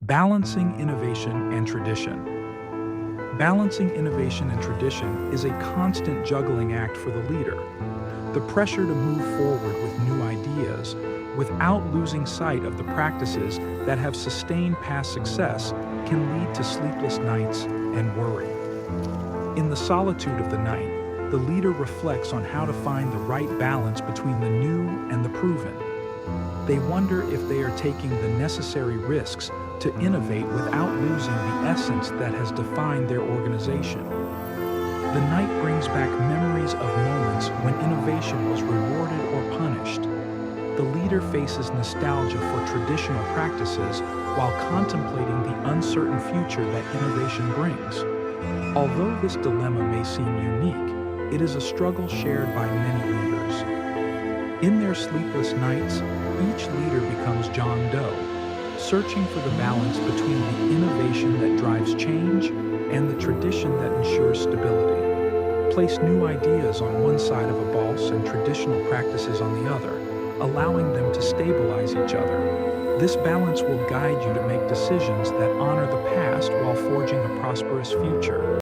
Balancing innovation and tradition. Balancing innovation and tradition is a constant juggling act for the leader. The pressure to move forward with new ideas without losing sight of the practices that have sustained past success can lead to sleepless nights and worry. In the solitude of the night, the leader reflects on how to find the right balance between the new and the proven. They wonder if they are taking the necessary risks to innovate without losing the essence that has defined their organization. The night brings back memories of moments when innovation was rewarded or punished. The leader faces nostalgia for traditional practices while contemplating the uncertain future that innovation brings. Although this dilemma may seem unique, it is a struggle shared by many leaders. In their sleepless nights, each leader becomes John Doe, searching for the balance between the innovation that drives change and the tradition that ensures stability. Place new ideas on one side of a boss and traditional practices on the other, allowing them to stabilize each other. This balance will guide you to make decisions that honor the past while forging a prosperous future.